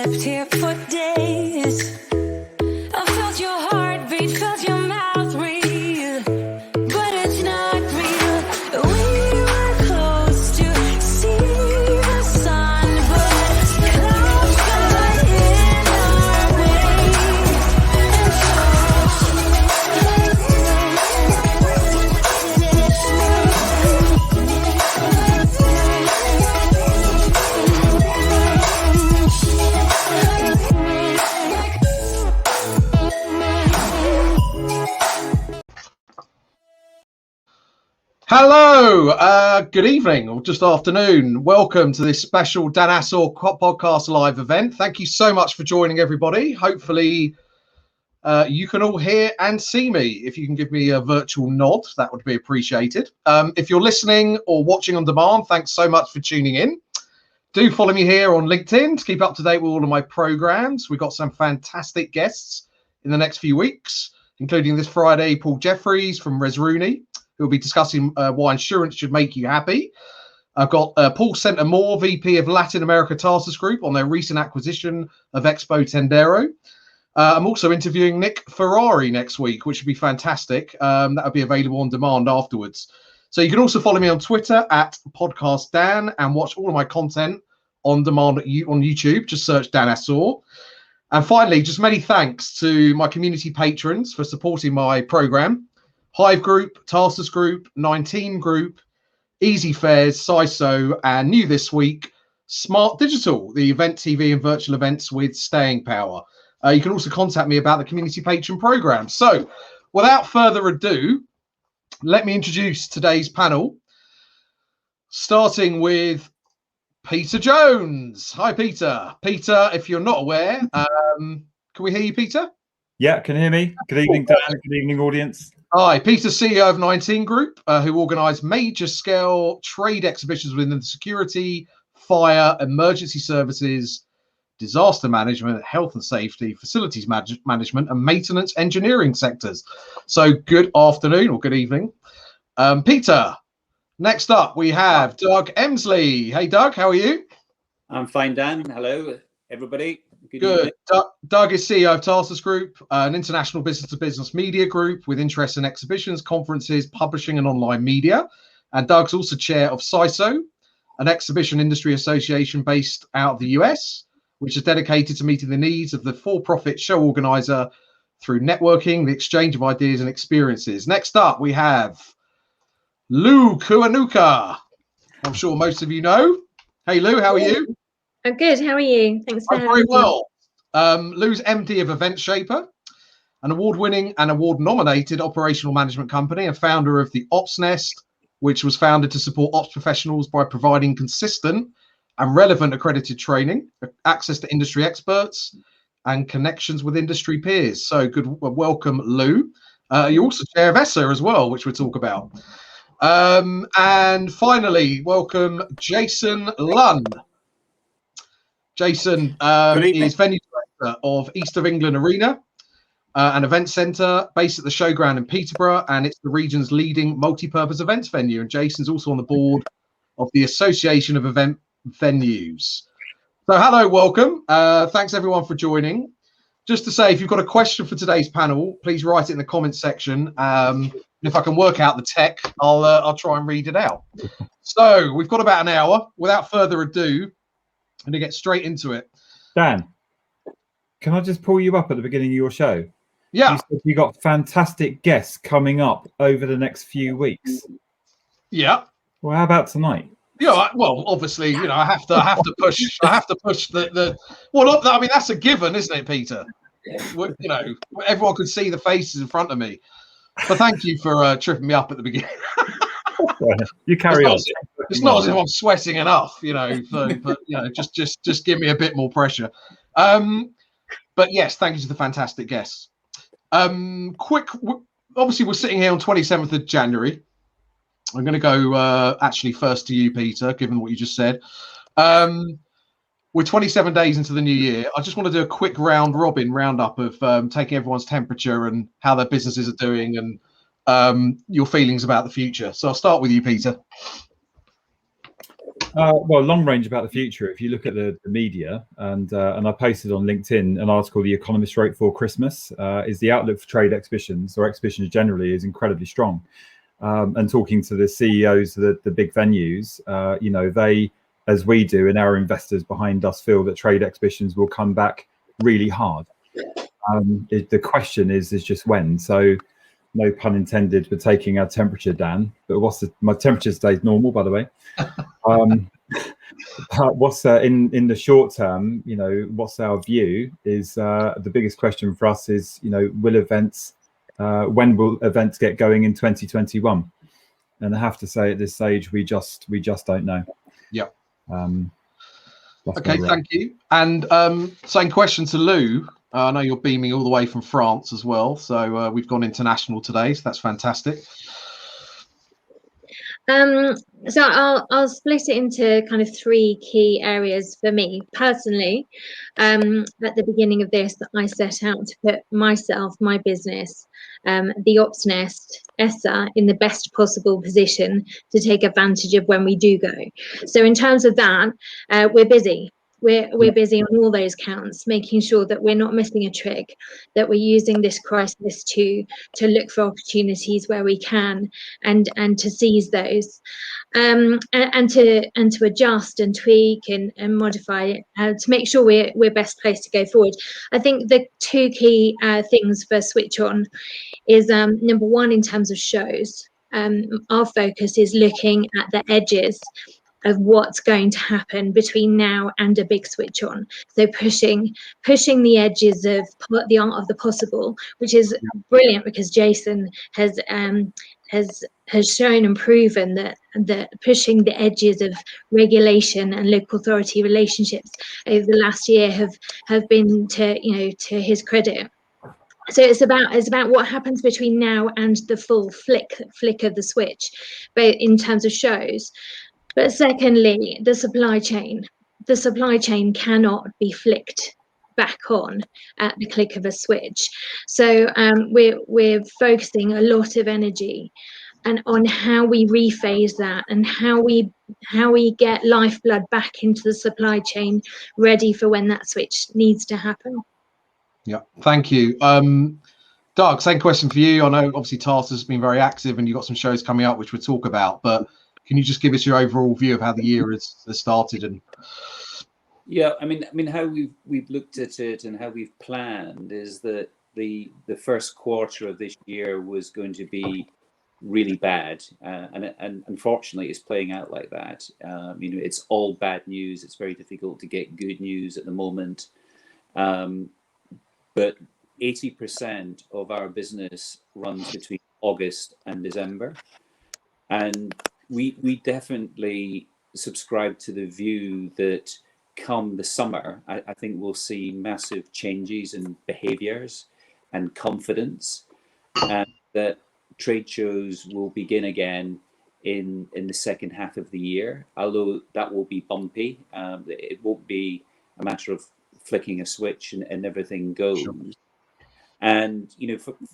slept here for days. I felt your heartbeat, felt your mouth breathe, but it's not real. We were close to see the sun, but clouds got in our way, and Hello, good evening or just afternoon. Welcome to this special Dan Assor podcast live event. Thank you so much for joining, everybody. Hopefully you can all hear and see me. If you can give me a virtual nod, that would be appreciated. If you're listening or watching on demand, thanks so much for tuning in. Do follow me here on LinkedIn to keep up to date with all of my programs. We've got some fantastic guests in the next few weeks, including this Friday, Paul Jeffries from Resrooney, who will be discussing why insurance should make you happy. I've got Paul Centamore, VP of Latin America Tarsus Group, on their recent acquisition of Expo Tendero. I'm also interviewing Nick Ferrari next week, which would be fantastic. That will be available on demand afterwards. So you can also follow me on Twitter at Podcast Dan and watch all of my content on demand on YouTube. Just search Dan Assor. And finally, just many thanks to my community patrons for supporting my program. Hyve Group, Tarsus Group, 19 Group, Easyfairs, SISO, and new this week, Smart Digital, the event TV and virtual events with staying power. You can also contact me about the community patron program. So without further ado, let me introduce today's panel, starting with Peter Jones. Hi, Peter. Peter, if you're not aware, can we hear you, Peter? Yeah, can you hear me? Good evening, Dan. Good evening, audience. Hi, Peter, CEO of 19 Group, who organise major scale trade exhibitions within the security, fire, emergency services, disaster management, health and safety, facilities management and maintenance engineering sectors. So good afternoon or good evening. Peter, next up we have Doug Emsley. Hey, Doug, how are you? I'm fine, Dan. Hello, everybody. Good. Doug is CEO of Tarsus Group, an international business-to-business media group with interests in exhibitions, conferences, publishing and online media. And Doug's also chair of SISO, an exhibition industry association based out of the US, which is dedicated to meeting the needs of the for-profit show organizer through networking, the exchange of ideas and experiences. Next up, we have Lou Kuanuka. I'm sure most of you know. Hey, Lou, how are you? I'm good. How are you? Thanks for having me. Very well. Lou's MD of Event Shaper, an award-winning and award-nominated operational management company and founder of the Ops Nest, which was founded to support ops professionals by providing consistent and relevant accredited training, access to industry experts, and connections with industry peers. So good. Welcome, Lou. You're also chair of ESSA as well, which we'll talk about. And finally, welcome Jason Lunn. Jason is venue director of East of England Arena, an event centre based at the Showground in Peterborough, and it's the region's leading multi-purpose events venue. And Jason's also on the board of the Association of Event Venues. So hello, welcome. Thanks everyone for joining. Just to say, if you've got a question for today's panel, please write it in the comments section. If I can work out the tech, I'll try and read it out. So we've got about an hour. Without further ado, I'm going to get straight into it. Dan, can I just pull you up at the beginning of your show? Yeah. You said you got fantastic guests coming up over the next few weeks. Yeah. Well, how about tonight? Yeah. Well, obviously, you know, I have to push the. Well, I mean, that's a given, isn't it, Peter? You know, everyone could see the faces in front of me. But thank you for tripping me up at the beginning. You carry on. It's not as if I'm sweating enough, you know. But you know, just give me a bit more pressure. But yes, thank you to the fantastic guests. Obviously, we're sitting here on 27th of January. I'm going to go actually first to you, Peter, given what you just said. We're 27 days into the new year. I just want to do a quick roundup of taking everyone's temperature and how their businesses are doing and your feelings about the future. So I'll start with you, Peter. Well, long range about the future. If you look at the media, and I posted on LinkedIn an article The Economist wrote for Christmas, is the outlook for trade exhibitions or exhibitions generally is incredibly strong. And talking to the CEOs of the big venues, they, as we do, and our investors behind us feel that trade exhibitions will come back really hard. The question is just when. So, no pun intended for taking our temperature, Dan. But my temperature stays normal, by the way. What's in the short term? What's our view? Is the biggest question for us is will events when will events get going in 2021? And I have to say at this stage we just don't know. Yeah. Okay, thank you. And same question to Lou. I know you're beaming all the way from France as well, so we've gone international today, so that's fantastic. So I'll split it into kind of 3 key areas for me personally. At the beginning of this, I set out to put myself, my business, the Ops Nest, ESSA in the best possible position to take advantage of when we do go. So in terms of that, we're busy. We're busy on all those counts, making sure that we're not missing a trick, that we're using this crisis to look for opportunities where we can, and to seize those, and to adjust and tweak and modify to make sure we're best placed to go forward. I think the 2 key things for Switch On is number 1, in terms of shows. Our focus is looking at the edges of what's going to happen between now and a big switch on. So pushing the edges of the art of the possible, which is brilliant because Jason has shown and proven that pushing the edges of regulation and local authority relationships over the last year have been to his credit. So it's about what happens between now and the full flick of the switch, but in terms of shows. But secondly, the supply chain. The supply chain cannot be flicked back on at the click of a switch. So we're focusing a lot of energy and on how we rephase that and how we get lifeblood back into the supply chain, ready for when that switch needs to happen. Yeah, thank you. Doug, same question for you. I know obviously Tarsus has been very active and you've got some shows coming up which we'll talk about, but can you just give us your overall view of how the year has started? And yeah, I mean how we've looked at it and how we've planned is that the first quarter of this year was going to be really bad, and unfortunately it's playing out like that. It's all bad news. It's very difficult to get good news at the moment, but 80% of our business runs between August and December, and we definitely subscribe to the view that come the summer, I think we'll see massive changes in behaviours and confidence, and that trade shows will begin again in the second half of the year, although that will be bumpy. It won't be a matter of flicking a switch and everything goes. Sure. And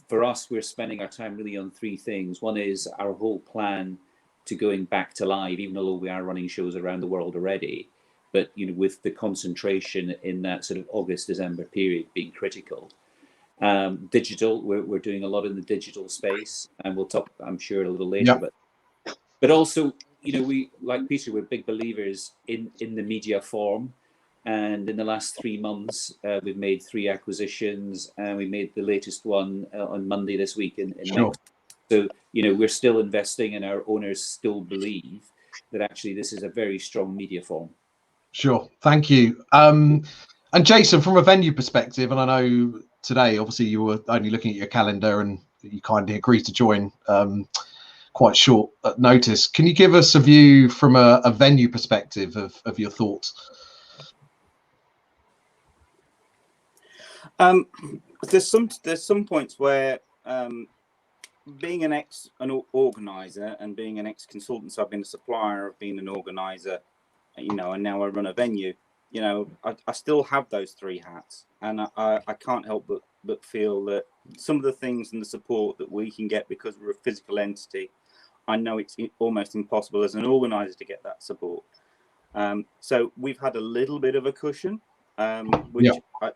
for us, we're spending our time really on 3 things. One is our whole plan to going back to live, even though we are running shows around the world already, but with the concentration in that sort of August-December period being critical. Digital, we're doing a lot in the digital space, and we'll talk, I'm sure, a little later. But also, we, like Peter, we're big believers in the media form. And in the last 3 months, we've made 3 acquisitions, and we made the latest one on Monday this week in sure. So, we're still investing, and our owners still believe that actually this is a very strong media form. Sure, thank you. And Jason, from a venue perspective, and I know today, obviously, you were only looking at your calendar and you kindly agreed to join quite short notice. Can you give us a view from a venue perspective of your thoughts? There's some points where being an organizer and being an ex-consultant, so I've been a supplier, I've been an organizer, and now I run a venue. I still have those 3 hats, and I can't help but feel that some of the things and the support that we can get because we're a physical entity, I know it's almost impossible as an organizer to get that support. So we've had a little bit of a cushion, which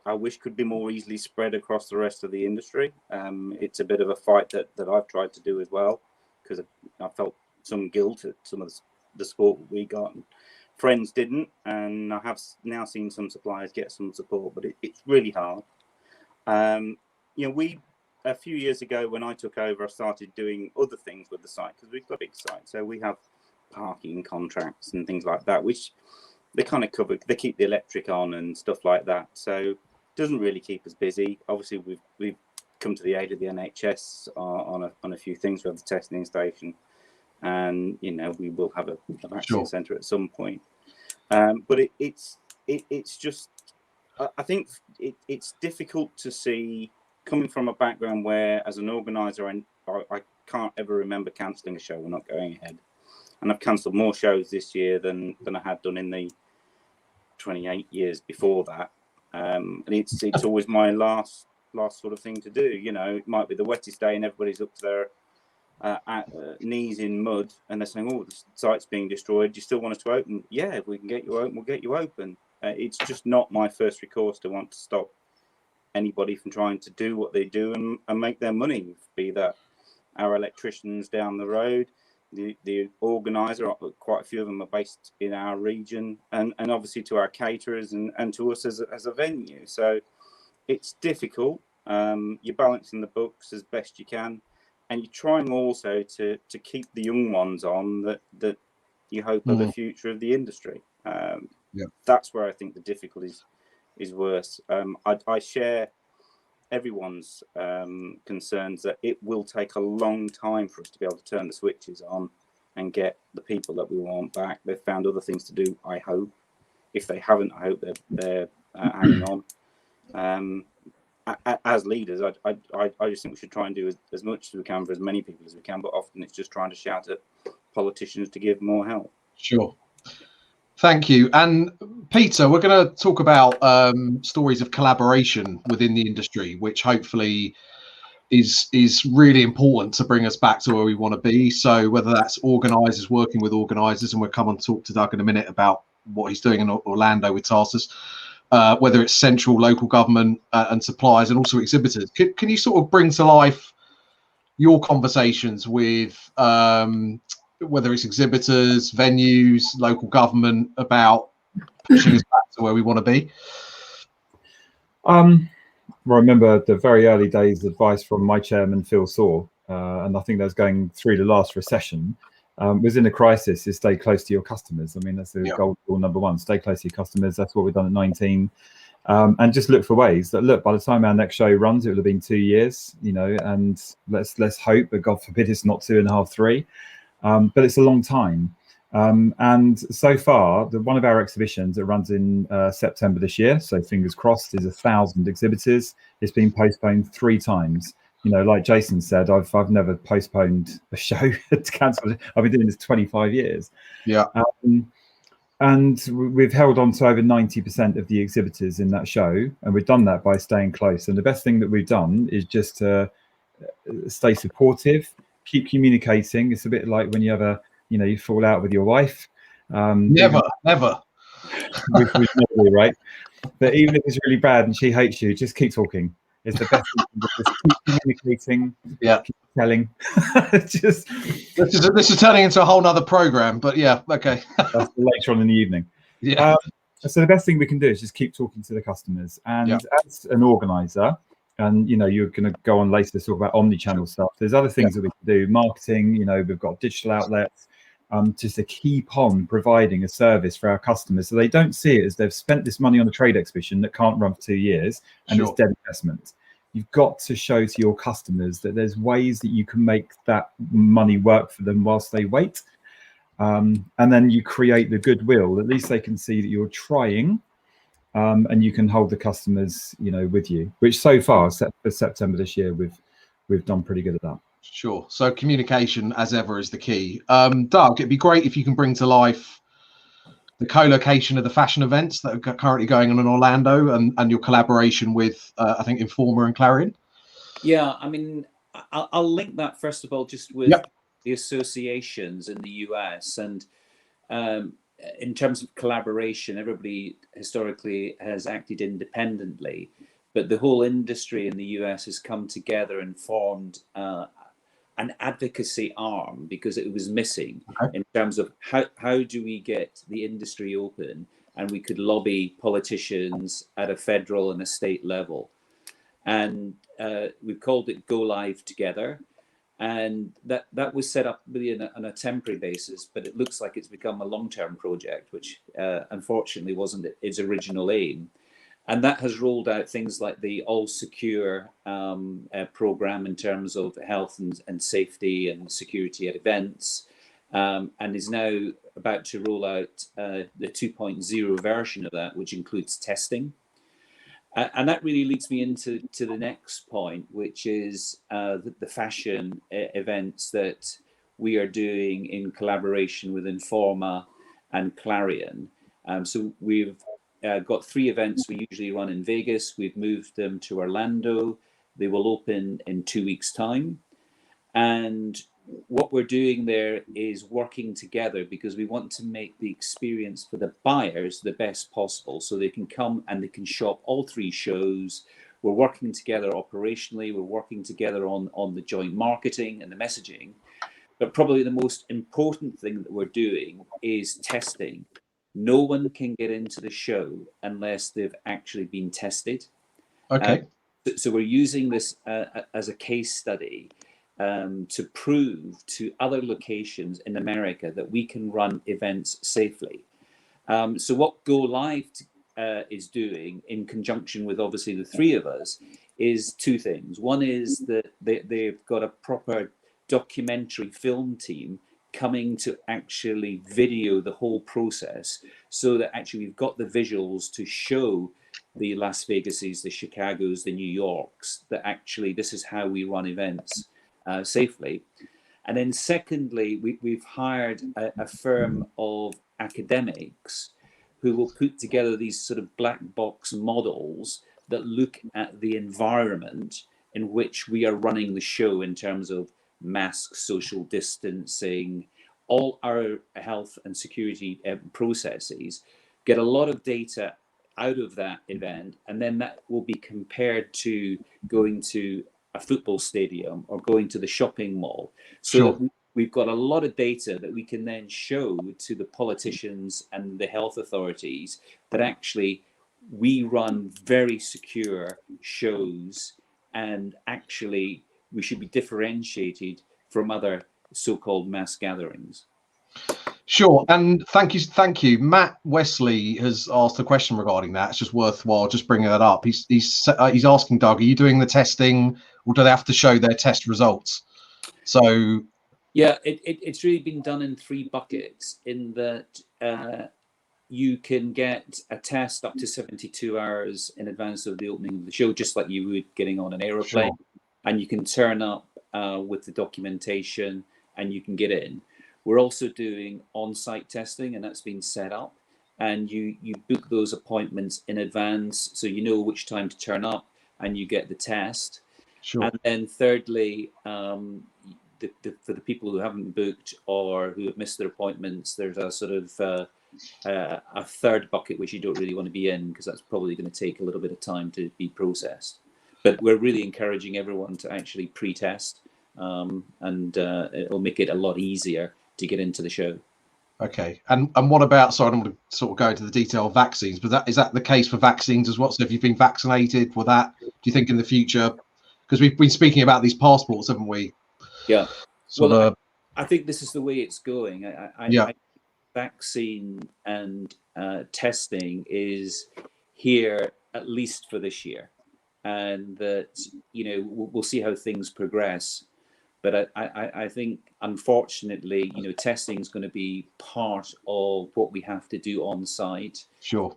I wish could be more easily spread across the rest of the industry. It's a bit of a fight that I've tried to do as well, because I felt some guilt at some of the support we got. And friends didn't, and I have now seen some suppliers get some support, but it's really hard. A few years ago when I took over, I started doing other things with the site, because we've got a big site. So we have parking contracts and things like that, which they kind of cover. They keep the electric on and stuff like that. So it doesn't really keep us busy. Obviously, we've come to the aid of the NHS on a few things. We have the testing station, and we will have a vaccine centre at some point. But it's just, I think it's difficult to see, coming from a background where, as an organiser, I can't ever remember cancelling a show or not going ahead. And I've cancelled more shows this year than I had done in the 28 years before that. And it's always my last sort of thing to do. It might be the wettest day and everybody's up to their knees in mud, and they're saying, "Oh, the site's being destroyed. Do you still want us to open?" Yeah, if we can get you open, we'll get you open. It's just not my first recourse to want to stop anybody from trying to do what they do and make their money, be that our electricians down the road, the organiser, quite a few of them are based in our region, and obviously to our caterers and to us as a venue. So it's difficult. You're balancing the books as best you can, and you're trying also to keep the young ones on that you hope are the future of the industry. That's where I think the difficulty is worse. I share everyone's concerns that it will take a long time for us to be able to turn the switches on and get the people that we want back. They've found other things to do, I hope. If they haven't, I hope they're hanging on. As leaders, I just think we should try and do as much as we can for as many people as we can, but often it's just trying to shout at politicians to give more help. Sure. Thank you. And Peter, we're going to talk about stories of collaboration within the industry, which hopefully is really important to bring us back to where we want to be. So whether that's organisers working with organisers, and we'll come and talk to Doug in a minute about what he's doing in Orlando with Tarsus, whether it's central, local government and suppliers, and also exhibitors. Can you sort of bring to life your conversations with whether it's exhibitors, venues, local government, about pushing us back to where we want to be? Well, I remember the very early days advice from my chairman, Phil Saw, and I think that was going through the last recession, was in a crisis is stay close to your customers. I mean, that's the goal rule number one, stay close to your customers. That's what we've done at 19. And just look for ways that, look, by the time our next show runs, it will have been 2 years, and let's hope, but God forbid it's not 2.5, 3. But it's a long time. And so far, one of our exhibitions that runs in September this year, so fingers crossed, is 1,000 exhibitors. It's been postponed 3 times. Like Jason said, I've never postponed a show to cancel. I've been doing this 25 years. Yeah. And we've held on to over 90% of the exhibitors in that show, and we've done that by staying close. And the best thing that we've done is just to stay supportive, keep communicating. It's a bit like when you have you fall out with your wife. Never. Which never, right? But even if it's really bad and she hates you, just keep talking. It's the best thing. Just keep communicating. Yeah. Keep telling. This is turning into a whole nother program, but yeah, okay. That's later on in the evening. Yeah. So the best thing we can do is just keep talking to the customers. And as an organizer, and you're going to go on later to talk about omnichannel stuff. There's other things that we can do. Marketing. We've got digital outlets. Just to keep on providing a service for our customers, so they don't see it as they've spent this money on a trade exhibition that can't run for 2 years and it's dead investment. You've got to show to your customers that there's ways that you can make that money work for them whilst they wait, and then you create the goodwill. At least they can see that you're trying. And you can hold the customers, with you, which so far, for September this year, we've done pretty good at that. Sure. So communication, as ever, is the key. Doug, it'd be great if you can bring to life the co-location of the fashion events that are currently going on in Orlando, and your collaboration with, I think, Informer and Clarion. Yeah, I mean, I'll link that first of all just with the associations in the US, and in terms of collaboration, everybody historically has acted independently, but the whole industry in the US has come together and formed an advocacy arm because it was missing in terms of how do we get the industry open, and we could lobby politicians at a federal and a state level. And we've called it Go Live Together. And that was set up really on a temporary basis, but it looks like it's become a long-term project, which unfortunately wasn't its original aim. And that has rolled out things like the All Secure program in terms of health and safety and security at events, and is now about to roll out the 2.0 version of that, which includes testing. And that really leads me into the next point, which is the fashion events that we are doing in collaboration with Informa and Clarion. So we've got 3 events we usually run in Vegas. We've moved them to Orlando. They will open in 2 weeks' time. And what we're doing there is working together because we want to make the experience for the buyers the best possible, so they can come and they can shop all 3 shows. We're working together operationally. We're working together on the joint marketing and the messaging. But probably the most important thing that we're doing is testing. No one can get into the show unless they've actually been tested. Okay. So we're using this as a case study to prove to other locations in America that we can run events safely. So what Go Live is doing in conjunction with obviously the 3 of us is 2 things. One is that they've got a proper documentary film team coming to actually video the whole process, so that actually we've got the visuals to show the Las Vegases, the Chicagos, the New Yorks, that actually this is how we run events safely. And then secondly, we've hired a firm of academics who will put together these sort of black box models that look at the environment in which we are running the show in terms of masks, social distancing, all our health and security processes, get a lot of data out of that event, and then that will be compared to going to a football stadium or going to the shopping mall. So that we've got a lot of data that we can then show to the politicians and the health authorities that actually we run very secure shows, and actually we should be differentiated from other so-called mass gatherings. Sure, and thank you. Matt Wesley has asked a question regarding that. It's just worthwhile just bringing that up. He's asking, Doug, are you doing the testing, or do they have to show their test results? So yeah, it's really been done in 3 buckets. In that you can get a test up to 72 hours in advance of the opening of the show, just like you would getting on an aeroplane, and you can turn up with the documentation and you can get in. We're also doing on-site testing, and that's been set up, and you book those appointments in advance, so you know which time to turn up and you get the test. And then thirdly, for the people who haven't booked or who have missed their appointments, there's a sort of a third bucket which you don't really want to be in, because that's probably going to take a little bit of time to be processed. But we're really encouraging everyone to actually pre-test, and it'll make it a lot easier to get into the show. Okay, and what about, sorry, I don't want to sort of go into the detail of vaccines, but is that the case for vaccines as well? So if you've been vaccinated for that, do you think in the future, because we've been speaking about these passports, haven't we? Yeah. Well, I think this is the way it's going. I vaccine and testing is here at least for this year, and that, you know, we'll see how things progress. But I think, unfortunately, you know, testing is going to be part of what we have to do on site. Sure.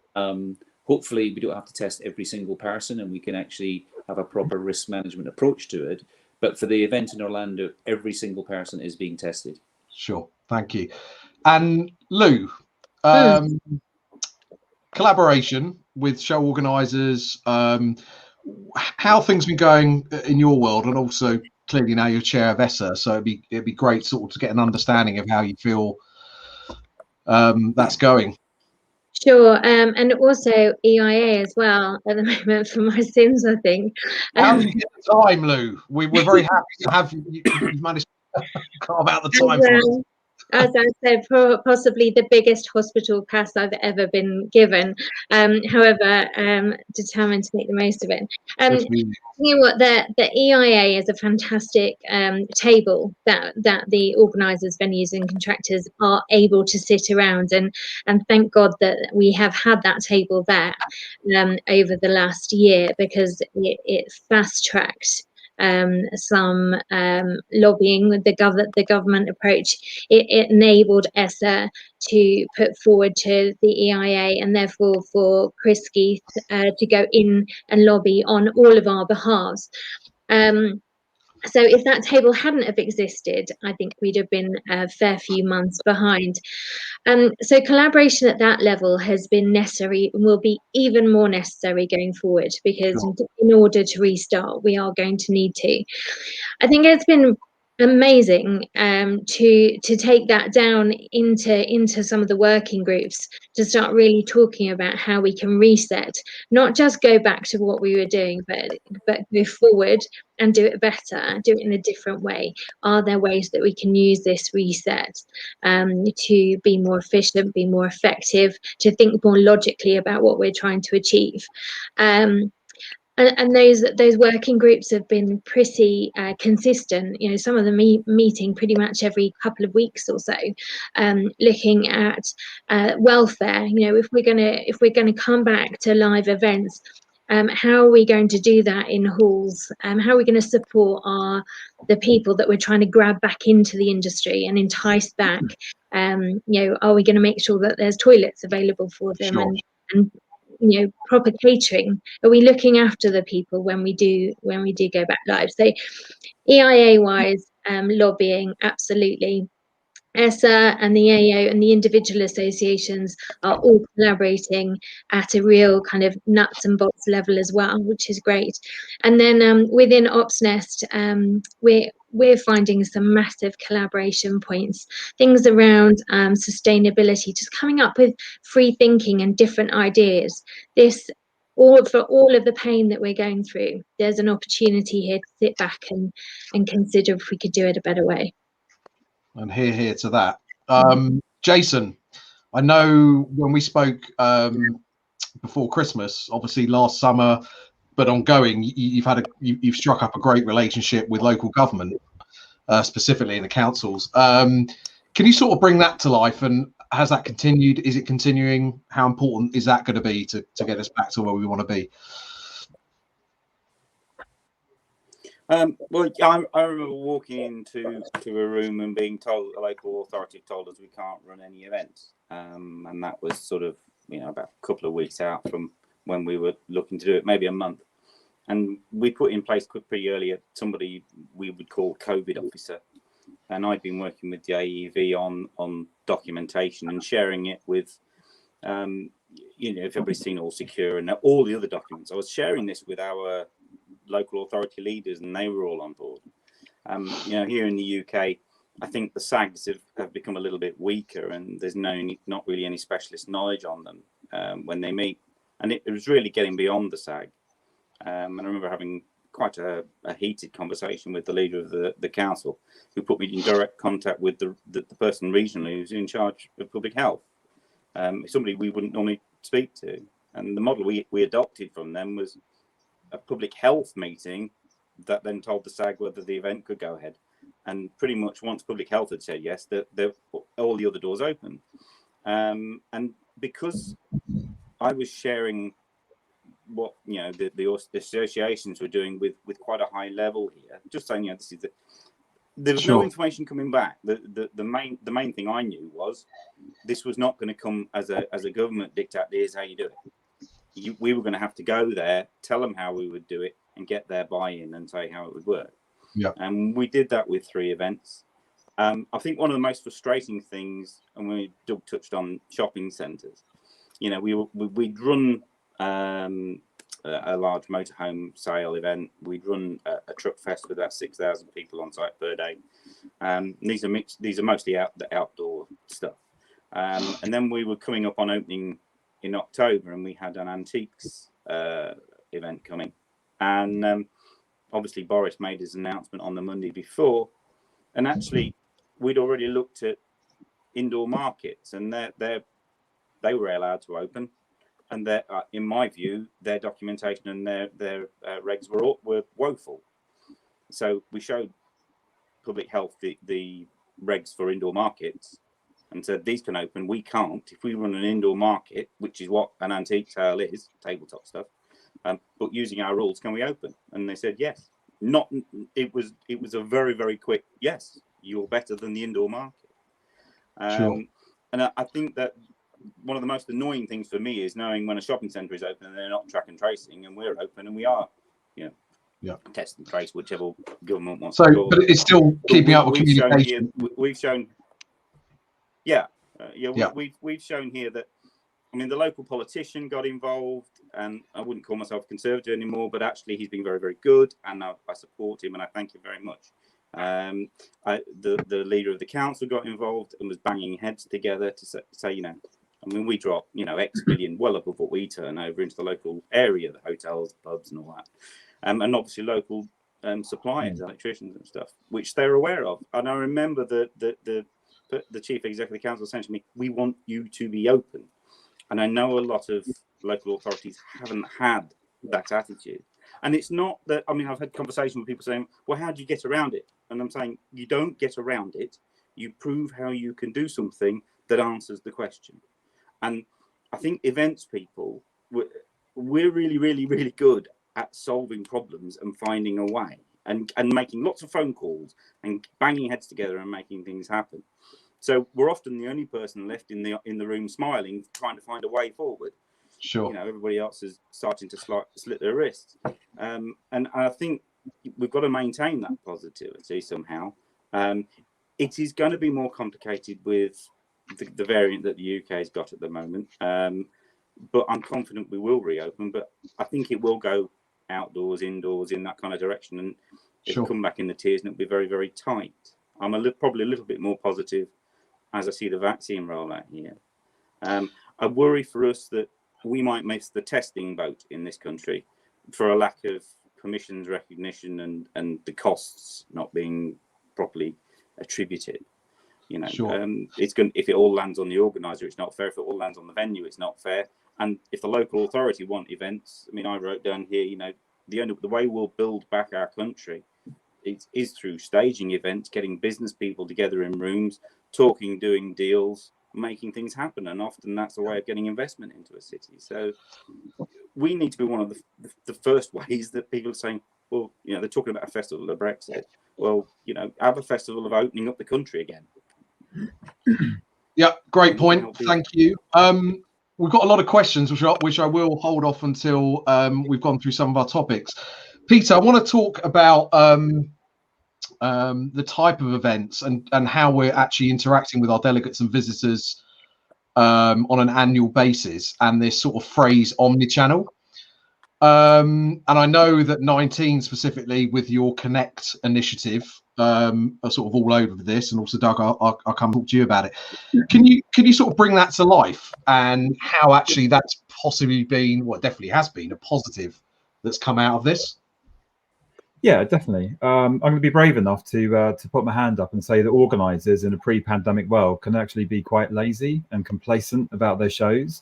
Hopefully, we don't have to test every single person, and we can actually have a proper risk management approach to it. But for the event in Orlando, every single person is being tested. Sure. Thank you. And Lou, collaboration with show organisers, how things been going in your world, and also clearly now you're chair of ESSA, so it'd be great sort of to get an understanding of how you feel that's going. Sure, and also EIA as well at the moment for my Sims, I think. How did you get the time, Lou? We're very happy to have you. You've managed to carve out the time for us. As I said, possibly the biggest hospital pass I've ever been given. However, determined to make the most of it. You know what? The EIA is a fantastic table that the organisers, venues, and contractors are able to sit around, and thank God that we have had that table there over the last year, because it fast tracked some lobbying with the government approach. It enabled ESSA to put forward to the EIA, and therefore for Chris Keith to go in and lobby on all of our behalves. So if that table hadn't have existed, I think we'd have been a fair few months behind. So collaboration at that level has been necessary and will be even more necessary going forward, because in order to restart, we are going to need to. I think it's been amazing to take that down into some of the working groups, to start really talking about how we can reset, not just go back to what we were doing, but move forward and do it better, do it in a different way. Are there ways that we can use this reset to be more efficient, be more effective, to think more logically about what we're trying to achieve? And those working groups have been pretty consistent. You know, some of them meeting pretty much every couple of weeks or so, looking at welfare. You know, if we're gonna come back to live events, how are we going to do that in halls? How are we going to support the people that we're trying to grab back into the industry and entice back? You know, are we going to make sure that there's toilets available for them, and you know, proper catering? Are we looking after the people when we do go back live? So EIA wise, lobbying, absolutely. ESSA and the AO and the individual associations are all collaborating at a real kind of nuts and bolts level as well, which is great. And then within OpsNest, we're finding some massive collaboration points, things around sustainability, just coming up with free thinking and different ideas. For all of the pain that we're going through, there's an opportunity here to sit back and consider if we could do it a better way. And here to that. Jason, I know when we spoke before Christmas, obviously last summer, but ongoing, you've struck up a great relationship with local government, specifically in the councils. Can you sort of bring that to life, and has that continued? Is it continuing? How important is that going to be to get us back to where we want to be? Well, I remember walking into a room and being told, a local authority told us we can't run any events, and that was sort of, you know, about a couple of weeks out from when we were looking to do it, maybe a month. And we put in place pretty early somebody we would call COVID officer, and I'd been working with the AEV on documentation and sharing it with, you know, if everybody's seen All Secure and all the other documents. I was sharing this with our local authority leaders, and they were all on board. You know, here in the UK, I think the SAGs have become a little bit weaker, and there's not really any specialist knowledge on them when they meet, and it was really getting beyond the SAG. And I remember having quite a heated conversation with the leader of the council, who put me in direct contact with the person regionally who's in charge of public health, somebody we wouldn't normally speak to. And the model we adopted from them was a public health meeting that then told the SAG whether the event could go ahead. And pretty much once public health had said yes, all the other doors opened. And because I was sharing what, you know, the associations were doing with quite a high level here, just saying, you know, there was no information coming back. The main thing I knew was this was not going to come as a government diktat. Here's how you do it. We were going to have to go there, tell them how we would do it, and get their buy-in and say how it would work. Yeah. And we did that with 3 events. I think one of the most frustrating things, and when Doug touched on shopping centres, you know, we'd run a large motorhome sale event. We'd run a truck fest with about 6,000 people on site per day. These are mostly the outdoor stuff. And then we were coming up on opening in October, and we had an antiques event coming. And obviously Boris made his announcement on the Monday before, and actually we'd already looked at indoor markets, and they were allowed to open, and in my view, their documentation and their regs were woeful. So we showed Public Health the regs for indoor markets and said, these can open, we can't. If we run an indoor market, which is what an antique sale is, tabletop stuff, but using our rules, can we open? And they said yes. It was a very, very quick yes. You're better than the indoor market. Sure. And I think that one of the most annoying things for me is knowing when a shopping centre is open and they're not track and tracing, and we're open and we are, test and trace, whichever government wants to call it. But it's still keeping up with communication. We've shown here that, I mean, the local politician got involved, and I wouldn't call myself conservative anymore, but actually he's been very, very good, and I support him, and I thank him very much. The leader of the council got involved and was banging heads together to say, I mean, we drop, X billion, well above what we turn over into the local area, the hotels, pubs, and all that, and obviously local suppliers, electricians and stuff, which they're aware of. And I remember the chief executive council saying to me, "We want you to be open." And I know a lot of local authorities haven't had that attitude. And it's not that, I mean, I've had conversations with people saying, well, how do you get around it? And I'm saying, you don't get around it. You prove how you can do something that answers the question. And I think events people, we're really, really, really good at solving problems and finding a way and making lots of phone calls and banging heads together and making things happen. So we're often the only person left in the room smiling, trying to find a way forward. Sure. Everybody else is starting to slit their wrists. And I think we've got to maintain that positivity somehow. It is going to be more complicated with the variant that the UK has got at the moment. But I'm confident we will reopen. But I think it will go outdoors, indoors, in that kind of direction. And it'll come back in the tiers, and it'll be very, very tight. I'm probably a little bit more positive as I see the vaccine rollout here. I worry for us that we might miss the testing boat in this country for a lack of permissions recognition and the costs not being properly attributed. It's going. If it all lands on the organiser, it's not fair. If it all lands on the venue, it's not fair. And if the local authority want events, I mean, I wrote down here, the way we'll build back our country is through staging events, getting business people together in rooms, talking, doing deals, making things happen. And often that's a way of getting investment into a city. So we need to be one of the first ways that people are saying, well, they're talking about a festival of Brexit. Well, have a festival of opening up the country again. Yeah, great point. Thank you. We've got a lot of questions, which I will hold off until we've gone through some of our topics. Peter, I want to talk about the type of events and how we're actually interacting with our delegates and visitors on an annual basis, and this sort of phrase omnichannel. And I know that 19 specifically with your Connect initiative are sort of all over this, and also Doug, I'll come talk to you about it. Can you sort of bring that to life, and how actually that's possibly been, well, it definitely has been a positive that's come out of this? Yeah, definitely. I'm going to be brave enough to put my hand up and say that organisers in a pre-pandemic world can actually be quite lazy and complacent about their shows.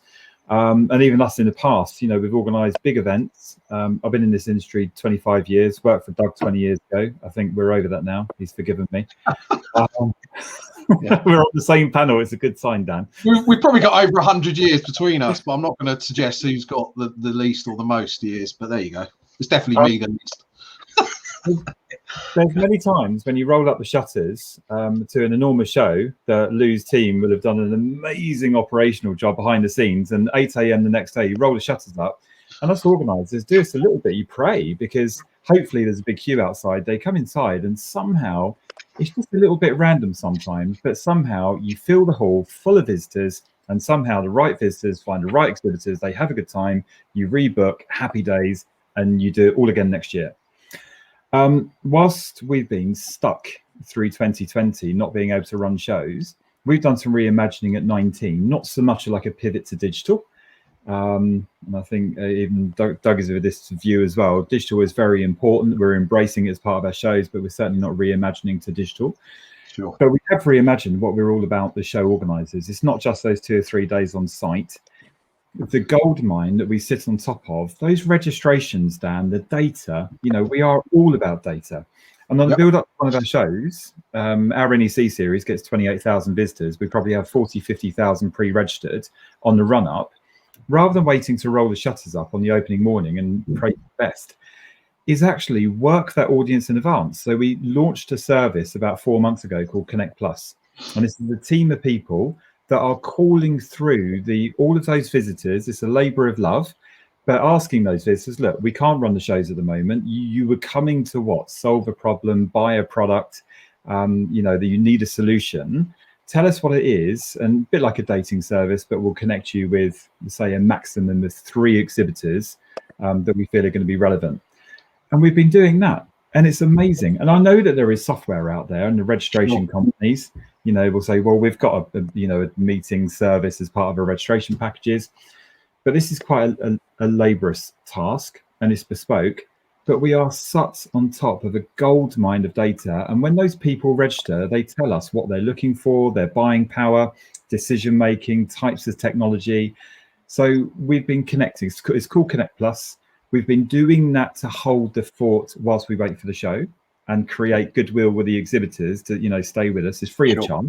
And even us in the past, we've organised big events. I've been in this industry 25 years, worked for Doug 20 years ago. I think we're over that now. He's forgiven me. We're on the same panel. It's a good sign, Dan. We've probably got over 100 years between us, but I'm not going to suggest who's got the least or the most years. But there you go. It's definitely me the least. There's many times when you roll up the shutters to an enormous show that Lou's team will have done an amazing operational job behind the scenes, and 8 a.m. the next day you roll the shutters up, and us organisers do us a little bit. You pray, because hopefully there's a big queue outside. They come inside, and somehow it's just a little bit random sometimes, but somehow you fill the hall full of visitors, and somehow the right visitors find the right exhibitors. They have a good time. You rebook, happy days, and you do it all again next year. Whilst we've been stuck through 2020 not being able to run shows, we've done some reimagining at 19, not so much like a pivot to digital. And I think even Doug is of this view as well. Digital is very important. We're embracing it as part of our shows, but we're certainly not reimagining to digital. Sure. But we have reimagined what we're all about, the show organisers. It's not just those 2 or 3 days on site. The gold mine that we sit on top of, those registrations, Dan, the data, we are all about data. And on the build up to one of our shows, our NEC series gets 28,000 visitors. We probably have 40, 50,000 pre-registered on the run up. Rather than waiting to roll the shutters up on the opening morning and pray for the best, is actually work that audience in advance. So we launched a service about 4 months ago called Connect Plus. And this is a team of people that are calling through all of those visitors. It's a labour of love, but asking those visitors, look, we can't run the shows at the moment. You were coming to what? Solve a problem, buy a product, that you need a solution. Tell us what it is, and a bit like a dating service, but we'll connect you with, say, a maximum of 3 exhibitors that we feel are going to be relevant. And we've been doing that, and it's amazing. And I know that there is software out there, and the registration companies, will say, well, we've got a meeting service as part of our registration packages, but this is quite a laborious task, and it's bespoke. But we are sat on top of a gold mine of data. And when those people register, they tell us what they're looking for, their buying power, decision-making, types of technology. So we've been connecting. It's called Connect Plus. We've been doing that to hold the fort whilst we wait for the show and create goodwill with the exhibitors to, stay with us. It's free of charge.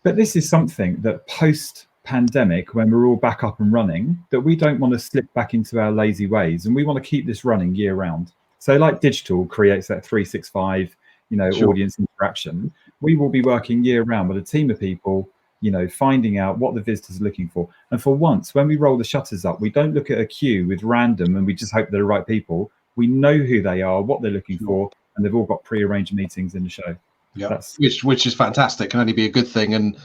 But this is something that post-pandemic, when we're all back up and running, that we don't want to slip back into our lazy ways, and we want to keep this running year round. So like digital creates that 365, audience interaction. We will be working year round with a team of people, finding out what the visitors are looking for. And for once, when we roll the shutters up, we don't look at a queue with random and we just hope they're the right people. We know who they are, what they're looking for, and they've all got pre-arranged meetings in the show. Yeah, which is fantastic. Can only be a good thing. And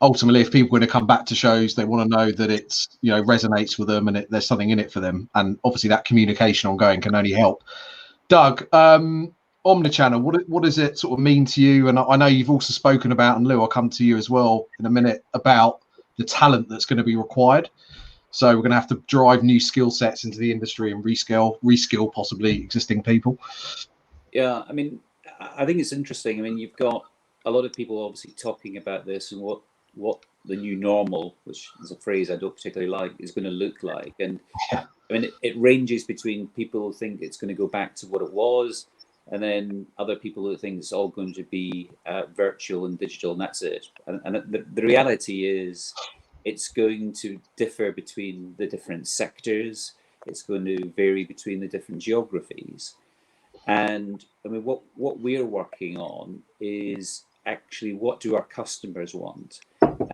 ultimately, if people are going to come back to shows, they want to know that it's resonates with them and there's something in it for them. And obviously, that communication ongoing can only help. Doug, Omnichannel, what does it sort of mean to you? And I know you've also spoken about, and Lou, I'll come to you as well in a minute, about the talent that's going to be required. So we're going to have to drive new skill sets into the industry and reskill possibly existing people. Yeah, I mean, I think it's interesting. I mean, you've got a lot of people obviously talking about this and what the new normal, which is a phrase I don't particularly like, is going to look like. And I mean, it ranges between people who think it's going to go back to what it was, and then other people who think it's all going to be virtual and digital, and that's it. And the reality is, it's going to differ between the different sectors. It's going to vary between the different geographies. And I mean, what we're working on is actually, what do our customers want?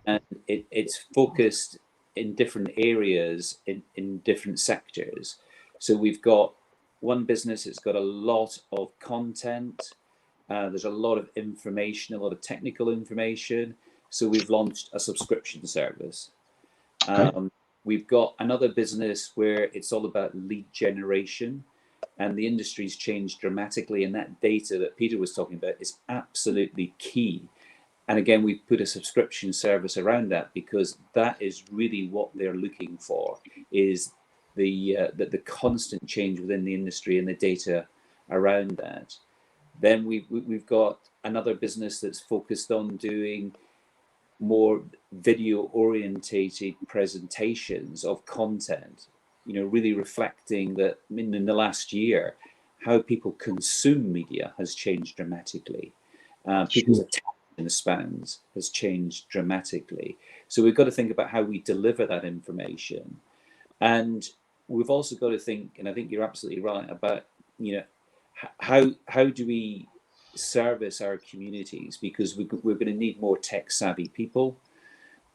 And it's focused in different areas, in different sectors. So we've got one business, it's got a lot of content. There's a lot of information, a lot of technical information. So we've launched a subscription service. We've got another business where it's all about lead generation. And the industry's changed dramatically, and that data that Peter was talking about is absolutely key. And again, we've put a subscription service around that, because that is really what they're looking for, is the constant change within the industry and the data around that. Then we've got another business that's focused on doing more video orientated presentations of content, really reflecting that in the last year, how people consume media has changed dramatically. People's attention spans has changed dramatically. So we've got to think about how we deliver that information. And we've also got to think, and I think you're absolutely right, about, how do we service our communities? Because we're going to need more tech savvy people,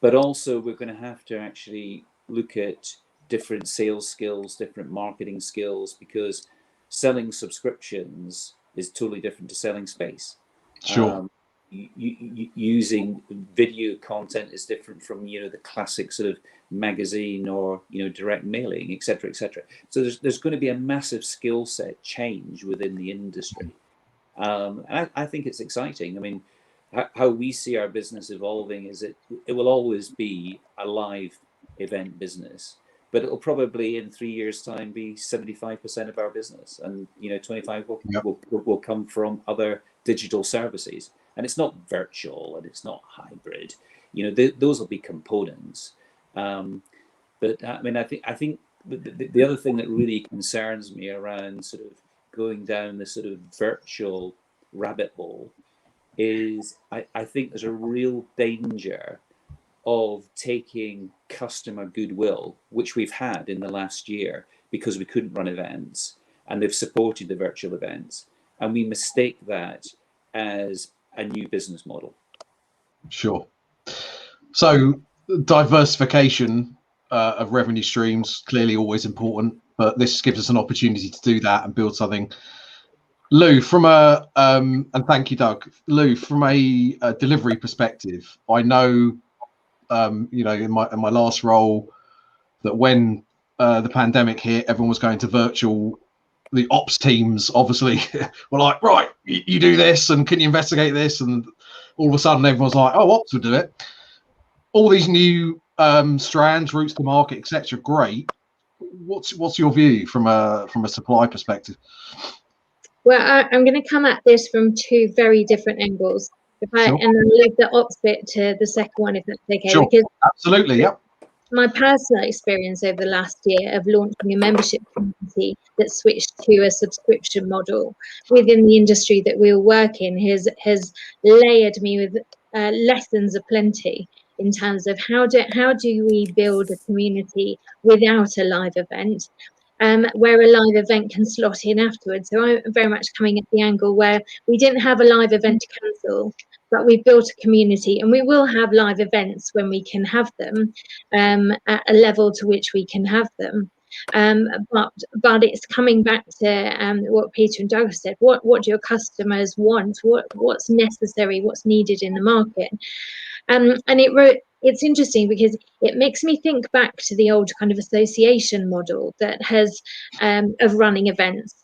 but also we're going to have to actually look at different sales skills, different marketing skills, because selling subscriptions is totally different to selling space. Sure. Using video content is different from the classic sort of magazine or direct mailing, etc., etc. So there's going to be a massive skill set change within the industry, and I think it's exciting. I mean, how we see our business evolving is it will always be a live event business, but it'll probably in 3 years' time be 75% of our business, and 25 will come from other digital services. And it's not virtual and it's not hybrid. Those will be components. But I mean, I think the other thing that really concerns me around sort of going down the sort of virtual rabbit hole is I think there's a real danger of taking customer goodwill, which we've had in the last year because we couldn't run events and they've supported the virtual events, and we mistake that as a new business model. Sure. So diversification of revenue streams, clearly always important, but this gives us an opportunity to do that and build something. Lou, from a and thank you, Doug. Lou, from a delivery perspective, I know, in my last role, that when the pandemic hit, everyone was going to virtual. The ops teams obviously were like, right, you do this, and can you investigate this? And all of a sudden, everyone's like, oh, ops would do it. All these new strands, routes to market, etc. Great. What's your view from a supply perspective? Well, I'm going to come at this from two very different angles. And then leave the ops bit to the second one, if that's okay. Sure. Because absolutely, yeah. My personal experience over the last year of launching a membership community that switched to a subscription model within the industry that we all work in has layered me with lessons aplenty in terms of how do we build a community without a live event, where a live event can slot in afterwards. So I'm very much coming at the angle where we didn't have a live event to cancel, but we've built a community, and we will have live events when we can have them, at a level to which we can have them. But it's coming back to what Peter and Doug said. What do your customers want? What's necessary? What's needed in the market? And it's interesting because it makes me think back to the old kind of association model that has of running events.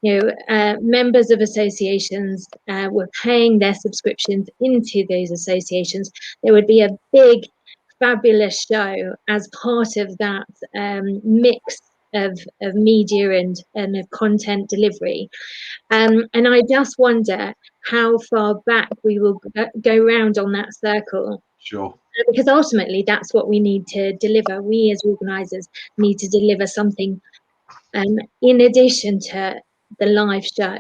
Members of associations were paying their subscriptions into those associations. There would be a big, fabulous show as part of that mix of media and of content delivery. And I just wonder how far back we will go round on that circle. Sure. Because ultimately, that's what we need to deliver. We as organisers need to deliver something in addition to the live show.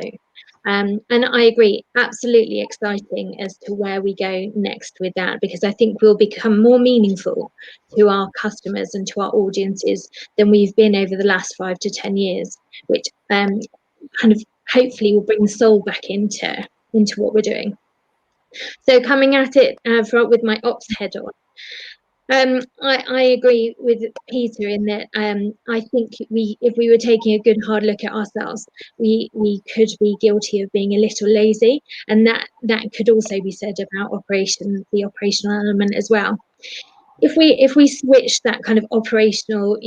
And I agree, absolutely exciting as to where we go next with that, because I think we'll become more meaningful to our customers and to our audiences than we've been over the last 5 to 10 years, which kind of hopefully will bring the soul back into what we're doing. So coming at it with my ops head on. I agree with Peter in that I think if we were taking a good hard look at ourselves, we could be guilty of being a little lazy, and that could also be said about the operational element as well. If we switch that kind of operational,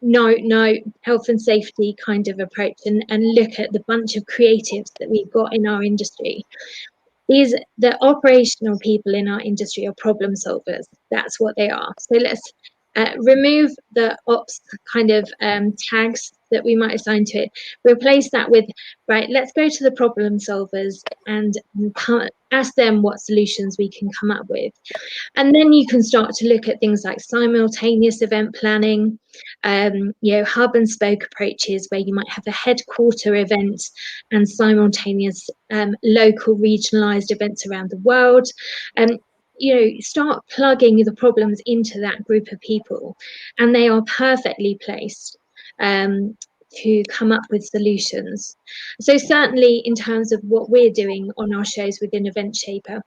no health and safety kind of approach and look at the bunch of creatives that we've got in our industry. The operational people in our industry are problem solvers. That's what they are. So let's remove the ops kind of tags that we might assign to it. Replace that with, right, let's go to the problem solvers and ask them what solutions we can come up with. And then you can start to look at things like simultaneous event planning, hub and spoke approaches where you might have a headquarter event and simultaneous local regionalized events around the world. Start plugging the problems into that group of people, and they are perfectly placed to come up with solutions. So certainly in terms of what we're doing on our shows within Event Shaper,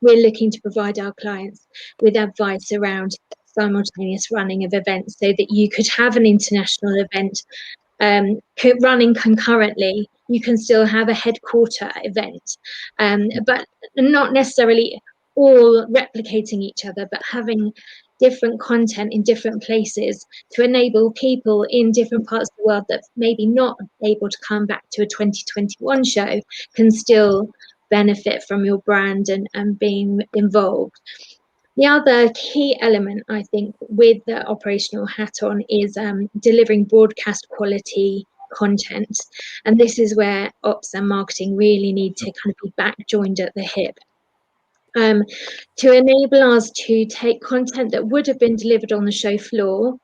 we're looking to provide our clients with advice around simultaneous running of events so that you could have an international event running concurrently. You can still have a headquarter event, but not necessarily all replicating each other, but having different content in different places to enable people in different parts of the world that maybe not able to come back to a 2021 show can still benefit from your brand and being involved. The other key element, I think, with the operational hat on is delivering broadcast quality content. And this is where ops and marketing really need to kind of be back joined at the hip. To enable us to take content that would have been delivered on the show floor,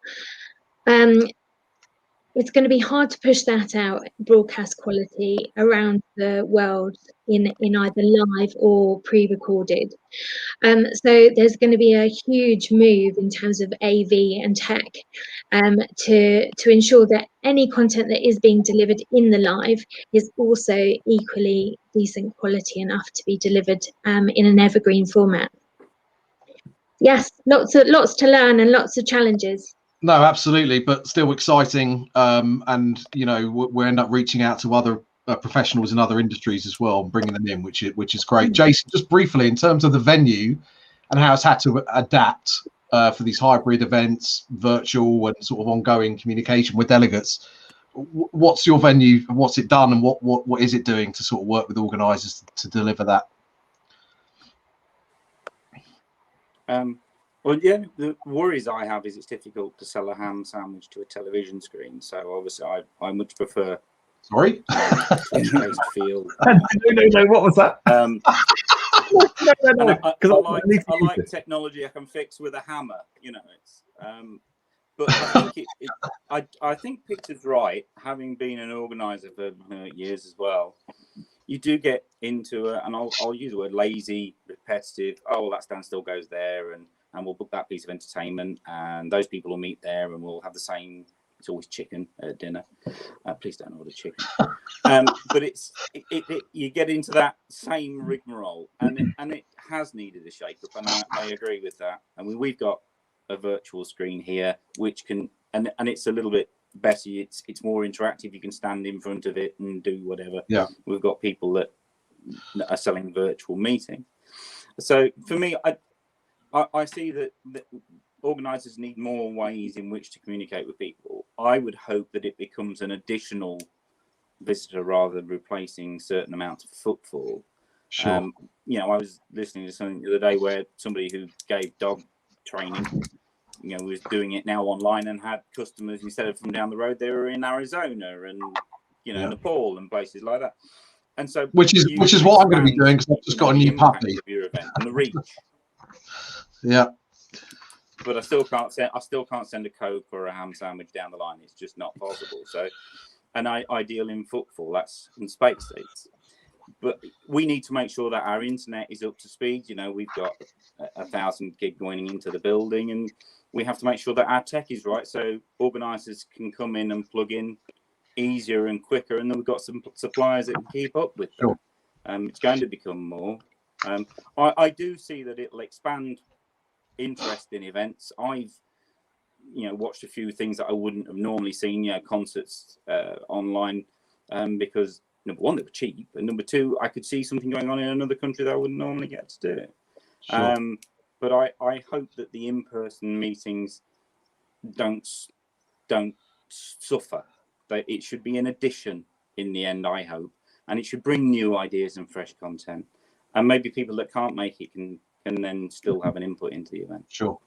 it's going to be hard to push that out broadcast quality around the world in either live or pre-recorded. So there's going to be a huge move in terms of AV and tech to ensure that any content that is being delivered in the live is also equally decent quality enough to be delivered in an evergreen format. Yes, lots to learn and lots of challenges. No, absolutely, but still exciting. And you know, we end up reaching out to other professionals in other industries as well, and bringing them in, which is great. Jason, just briefly, in terms of the venue and how it's had to adapt for these hybrid events, virtual and sort of ongoing communication with delegates. What's your venue? What's it done, and what is it doing to sort of work with organisers to deliver that? Well, yeah, the worries I have is it's difficult to sell a ham sandwich to a television screen. So obviously, I much prefer. Sorry. Field. No. What was that? I like technology I can fix with a hammer. You know, it's. But I think I think Peter's right. Having been an organizer for years as well, you do get into and I'll use the word lazy, repetitive. Oh, well, that stand still goes there, and we'll book that piece of entertainment, and those people will meet there, and we'll have the same. It's always chicken at dinner. Please don't order chicken. But you get into that same rigmarole, and it has needed a shake up, and I agree with that. I mean, we've got a virtual screen here, which can and it's a little bit better. It's more interactive. You can stand in front of it and do whatever. Yeah, we've got people that are selling virtual meeting. So for me, I see that organisers need more ways in which to communicate with people. I would hope that it becomes an additional visitor rather than replacing certain amounts of footfall. sure. You know, I was listening to something the other day where somebody who gave dog training, you know, was doing it now online and had customers instead of from down the road, they were in Arizona and, you know, Nepal and places like that. And so, which is what I'm going to be doing, because I've just got a new puppy. Your event and the reach. Yeah. But I still can't send a Coke or a ham sandwich down the line. It's just not possible. So, and I deal in footfall. That's in space seats. But we need to make sure that our internet is up to speed. You know, we've got 1,000 gig going into the building, and we have to make sure that our tech is right, so organisers can come in and plug in easier and quicker. And then we've got some suppliers that can keep up with that. It's going to become more. I do see that it'll expand interest in events. I've watched a few things that I wouldn't have normally seen, concerts online, because number one, they were cheap, and number two, I could see something going on in another country that I wouldn't normally get to do. Sure. But I hope that the in-person meetings don't suffer. That it should be an addition in the end, I hope, and it should bring new ideas and fresh content, and maybe people that can't make it can then still have an input into the event. Sure.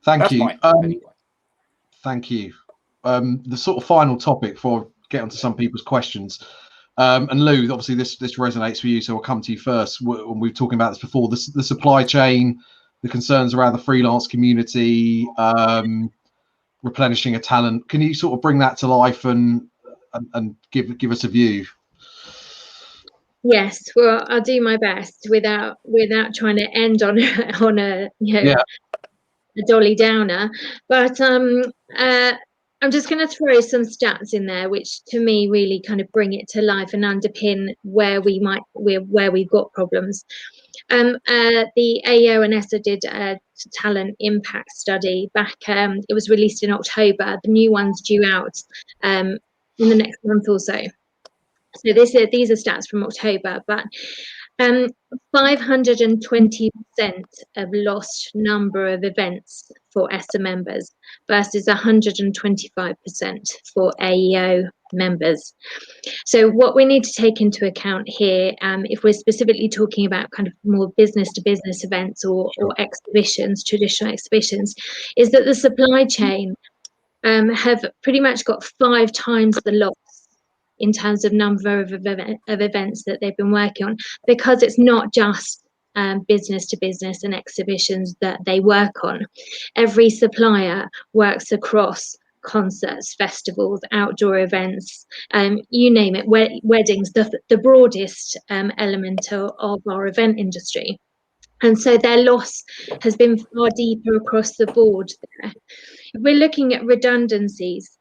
Thank you. Anyway. Thank you. The sort of final topic before I get onto some people's questions. And Lou, obviously this resonates for you, so I'll come to you first. We were talking about this before, the supply chain, the concerns around the freelance community, replenishing a talent. Can you sort of bring that to life and give us a view? Yes, well, I'll do my best without trying to end on a a dolly downer, but I'm just going to throw some stats in there, which to me really kind of bring it to life and underpin where we've got problems. The AO and ESSA did a talent impact study back. It was released in October. The new one's due out in the next month or so. So these are stats from October, but 520% of lost number of events for ESSA members versus 125% for AEO members. So what we need to take into account here, if we're specifically talking about kind of more business to business events or exhibitions, traditional exhibitions, is that the supply chain have pretty much got 5 times the loss in terms of number of events that they've been working on, because it's not just business to business and exhibitions that they work on. Every supplier works across concerts, festivals, outdoor events, you name it, weddings, the broadest element of our event industry. And so their loss has been far deeper across the board there. If we're looking at redundancies,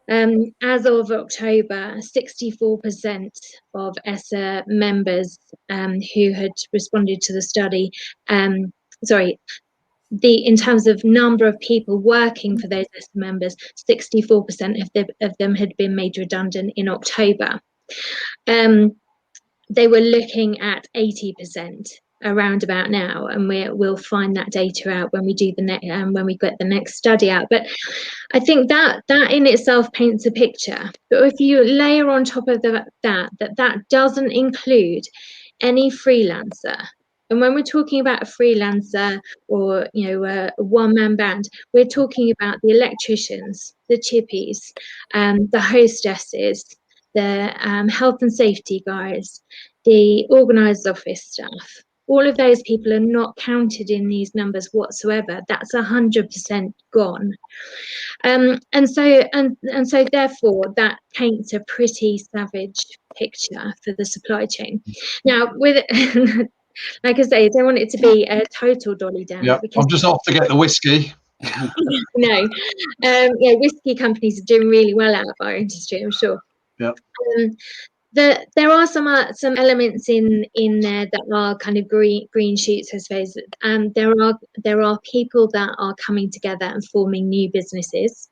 as of October, 64% of ESSA members who had responded to the study, in terms of number of people working for those ESSA members, 64% of them had been made redundant in October. They were looking at 80% around about now, and we'll find that data out when we do when we get the next study out. But I think that in itself paints a picture. But if you layer on top of that doesn't include any freelancer. And when we're talking about a freelancer or a one-man band, we're talking about the electricians, the chippies, the hostesses, the health and safety guys, the organised office staff. All of those people are not counted in these numbers whatsoever. That's 100% gone. And so therefore that paints a pretty savage picture for the supply chain. Now, with like I say, I don't want it to be a total dolly down. Yeah, I'm just off to get the whiskey. No, whiskey companies are doing really well out of our industry, I'm sure. Yeah. There are some elements in there that are kind of green shoots, I suppose. There are people that are coming together and forming new businesses,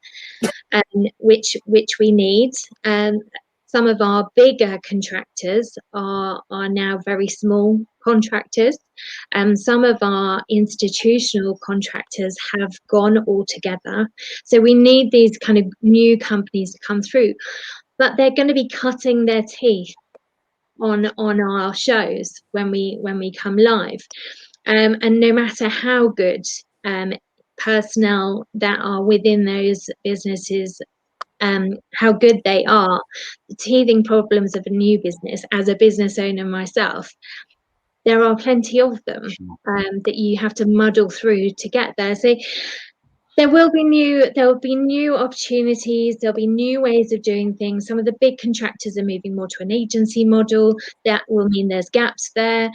which we need. Some of our bigger contractors are now very small contractors. Some of our institutional contractors have gone altogether. So we need these kind of new companies to come through. But they're going to be cutting their teeth on our shows when we come live, and no matter how good personnel that are within those businesses, how good they are, the teething problems of a new business, as a business owner myself, there are plenty of them that you have to muddle through to get there. So there will be new opportunities. There'll be new ways of doing things. Some of the big contractors are moving more to an agency model. That will mean there's gaps there.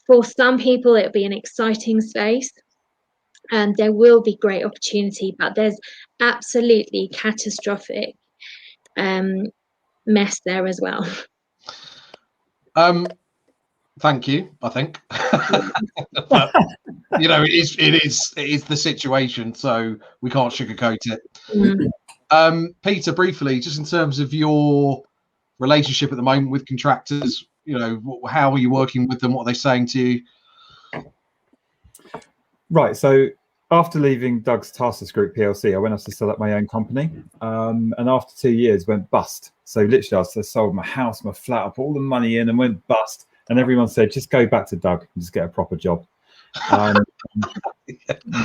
For some people, it'll be an exciting space, and there will be great opportunity. But there's absolutely catastrophic mess there as well. Thank you. I think, but, it is the situation, so we can't sugarcoat it. Peter, briefly, just in terms of your relationship at the moment with contractors, how are you working with them? What are they saying to you? Right. So after leaving Doug's Tarsus Group Plc, I went off to set up my own company, and after 2 years went bust. So literally, I sold my house, my flat, I put all the money in and went bust. And everyone said, just go back to Doug and just get a proper job. One, he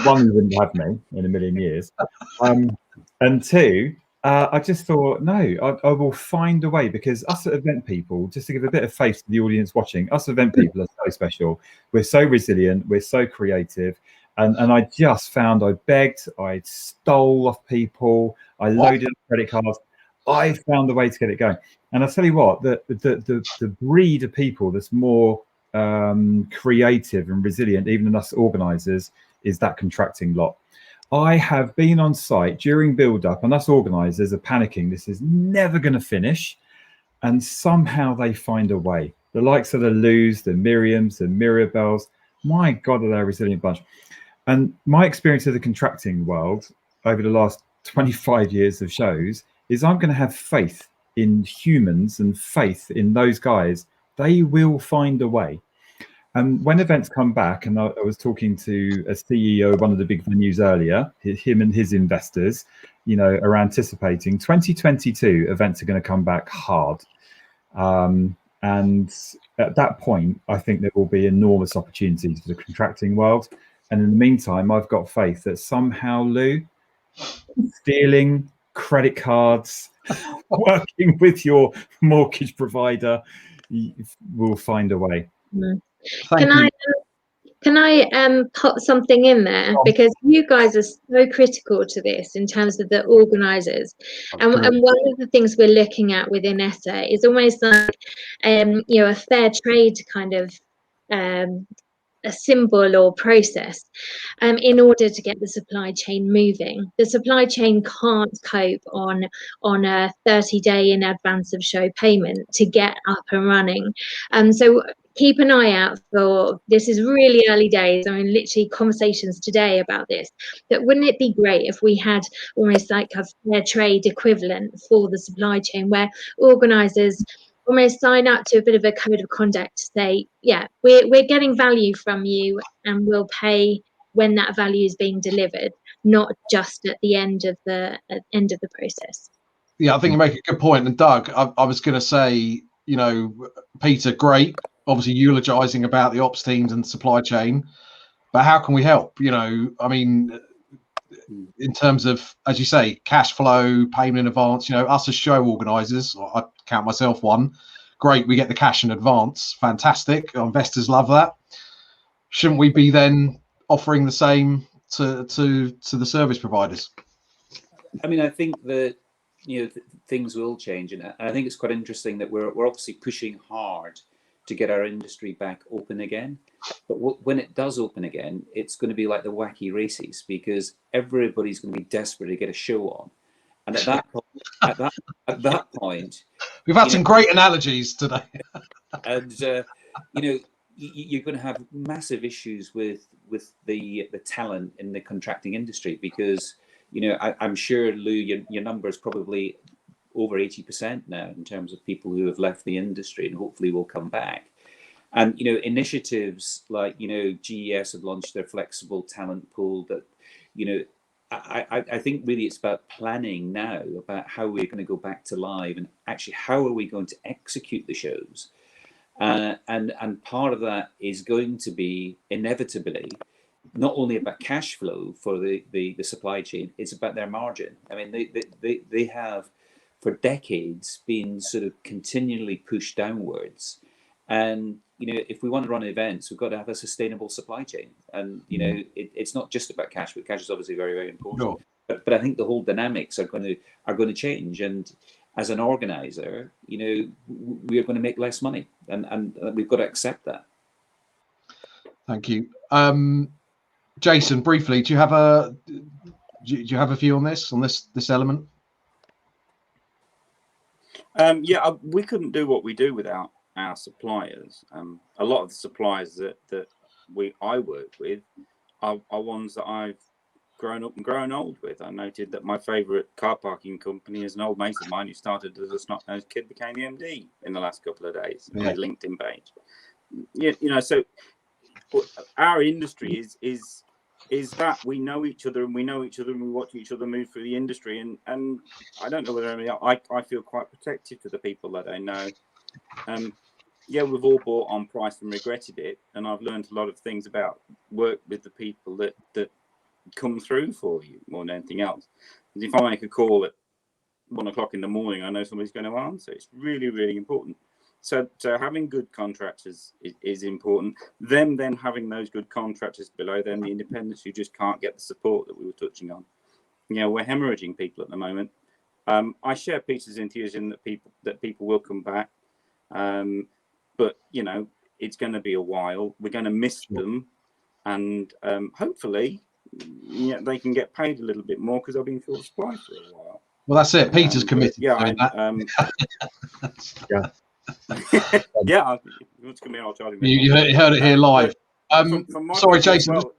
wouldn't have me in a million years. And two, I just thought, no, I will find a way, because us event people, just to give a bit of face to the audience watching, us event people are so special. We're so resilient. We're so creative. And I just found, I begged, I stole off people, I loaded up credit cards. I found a way to get it going. And I'll tell you what, the breed of people that's more creative and resilient, even in us organisers, is that contracting lot. I have been on site during build-up, and us organisers are panicking. This is never going to finish. And somehow they find a way. The likes of the Lus, the Miriams, the Mirabelles, my God, are they a resilient bunch. And my experience of the contracting world over the last 25 years of shows is I'm going to have faith in humans and faith in those guys. They will find a way. When events come back, and I was talking to a CEO of one of the big venues earlier, him and his investors, are anticipating 2022 events are going to come back hard. And at that point, I think there will be enormous opportunities for the contracting world. And in the meantime, I've got faith that somehow, Lou, stealing credit cards, working with your mortgage provider, will find a way. Can I put something in there, because you guys are so critical to this in terms of the organisers, and one of the things we're looking at within ESSA is almost like a fair trade kind of a symbol or process in order to get the supply chain moving. The supply chain can't cope on a 30-day in advance of show payment to get up and running. So keep an eye out for, this is really early days, I mean literally conversations today about this, but wouldn't it be great if we had almost like a fair trade equivalent for the supply chain, where organisers almost sign up to a bit of a code of conduct to say, yeah, we're getting value from you and we'll pay when that value is being delivered, not just at the end of the process. Yeah, I think you make a good point. And Doug, I was going to say, Peter, great, obviously eulogising about the ops teams and supply chain, but how can we help? I mean, in terms of, as you say, cash flow, payment in advance, us as show organisers, I count myself one, great, we get the cash in advance, fantastic, our investors love that. Shouldn't we be then offering the same to the service providers? I mean, I think that things will change, and I think it's quite interesting that we're obviously pushing hard to get our industry back open again. But when it does open again, it's going to be like the wacky races, because everybody's going to be desperate to get a show on. And at that point, we've had some great analogies today. And you're going to have massive issues with the talent in the contracting industry, because I'm sure, Lou, your number is probably over 80% now in terms of people who have left the industry and hopefully will come back. And initiatives like GES have launched their flexible talent pool. That I think really it's about planning now about how we're going to go back to live, and actually how are we going to execute the shows. And part of that is going to be inevitably not only about cash flow for the supply chain, it's about their margin. I mean, they have for decades been sort of continually pushed downwards. And if we want to run events, we've got to have a sustainable supply chain. And it's not just about cash, but cash is obviously very, very important. No. But I think the whole dynamics are going to change. And as an organizer, we are going to make less money, and we've got to accept that. Thank you, Jason. Briefly, do you have a view on this element? Yeah, we couldn't do what we do without our suppliers. A lot of the suppliers that I work with are ones that I've grown up and grown old with. I noted that my favourite car parking company is an old mate of mine who started as a snot-nosed kid, became the MD in the last couple of days on his LinkedIn page. So our industry is that we know each other, and we watch each other move through the industry, and I don't know whether I feel quite protective to the people that I know. Yeah, we've all bought on price and regretted it, and I've learned a lot of things about work with the people that come through for you more than anything else. And if I make a call at 1 o'clock in the morning, I know somebody's going to answer. It's really, really important. So having good contractors is important. Then having those good contractors below them, the independents who just can't get the support that we were touching on. We're hemorrhaging people at the moment. I share Peter's enthusiasm that people will come back. But it's going to be a while. We're going to miss them, and hopefully, they can get paid a little bit more because they've been short supply for a while. Well, that's it. Peter's committed. Yeah, yeah. Yeah, it's going to be I'll charge him. You heard it here live. Sorry, Jason. Well,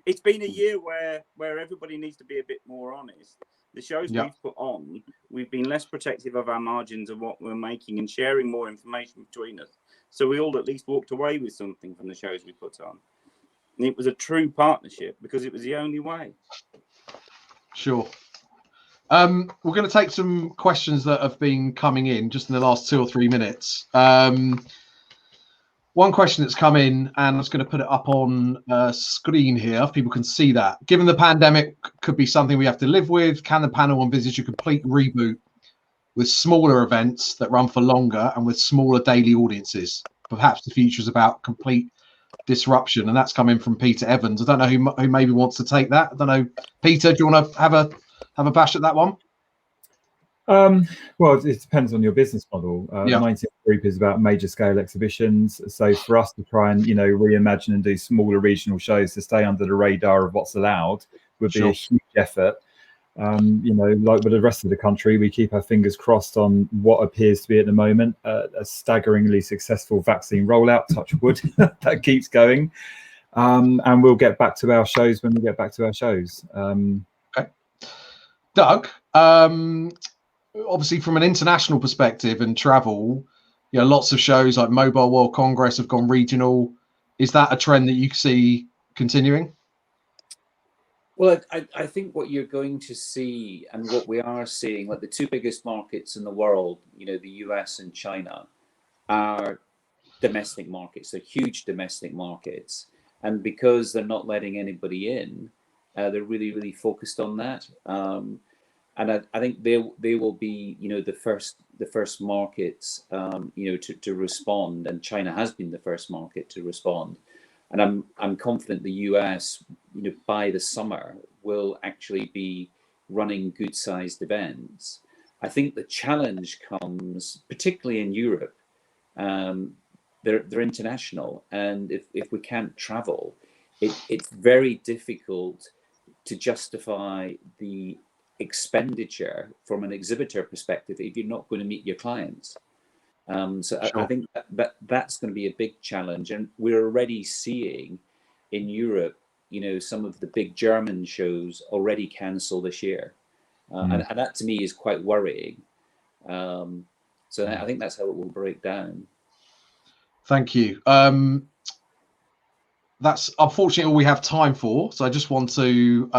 it's been a year where everybody needs to be a bit more honest. The shows we've put on, We've been less protective of our margins of what we're making and sharing more information between us. So we all at least walked away with something from the shows we put on. And it was a true partnership because it was the only way. Sure. We're going to take some questions that have been coming in just in the last 2 or 3 minutes. One question that's come in, and I'm just going to put it up on screen here if people can see that. Given the pandemic could be something we have to live with, can the panel envisage a complete reboot with smaller events that run for longer and with smaller daily audiences? Perhaps the future is about complete disruption, and that's coming from Peter Evans. I don't know who maybe wants to take that. I don't know, Peter, do you want to have a bash at that one? Well, it depends on your business model. 19th Group is about major scale exhibitions. So for us to try and, reimagine and do smaller regional shows to stay under the radar of what's allowed would be a huge effort. Like with the rest of the country, we keep our fingers crossed on what appears to be at the moment a staggeringly successful vaccine rollout, touch wood, that keeps going. And we'll get back to our shows when we get back to our shows. Okay. Doug, obviously from an international perspective and travel, lots of shows like Mobile World Congress have gone regional. Is that a trend that you see continuing? Well, I think what you're going to see and what we are seeing, like the 2 biggest markets in the world, the US and China, are domestic markets. They're huge domestic markets. And because they're not letting anybody in, they're really, really focused on that. And I think they will be, the first markets, to respond. And China has been the first market to respond. And I'm confident the US, by the summer, will actually be running good-sized events. I think the challenge comes, particularly in Europe. They're international, and if we can't travel, it's very difficult to justify the expenditure from an exhibitor perspective if you're not going to meet your clients. Sure. I think that's going to be a big challenge, and we're already seeing in Europe, some of the big German shows already cancel this year, and that to me is quite worrying. So I think that's how it will break down. Thank you. That's unfortunately all we have time for. So I just want to,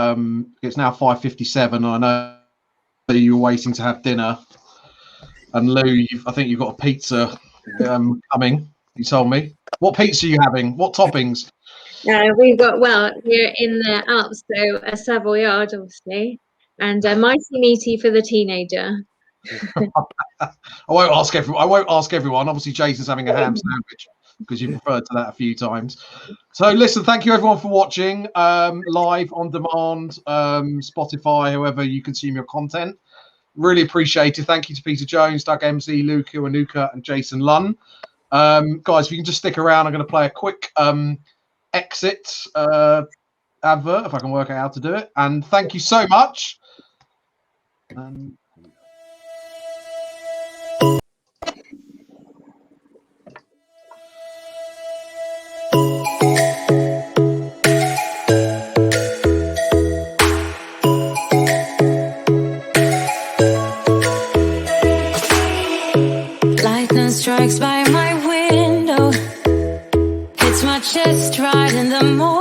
it's now 5:57. And I know that you were waiting to have dinner. And Lou, I think you've got a pizza coming. You told me. What pizza are you having? What toppings? We're in the Alps, so a Savoyard, obviously, and a mighty meaty for the teenager. I won't ask everyone. Obviously, Jason's having a ham sandwich because you've referred to that a few times. So listen, thank you everyone for watching live, on demand, Spotify, however you consume your content. Really appreciate it. Thank you to Peter Jones, Doug Emslie, Lou Kuanuca, and Jason Lunn. Guys, if you can just stick around, I'm going to play a quick exit advert, if I can work out how to do it. And thank you so much. Lightning strikes by my window, hits my chest right in the morning.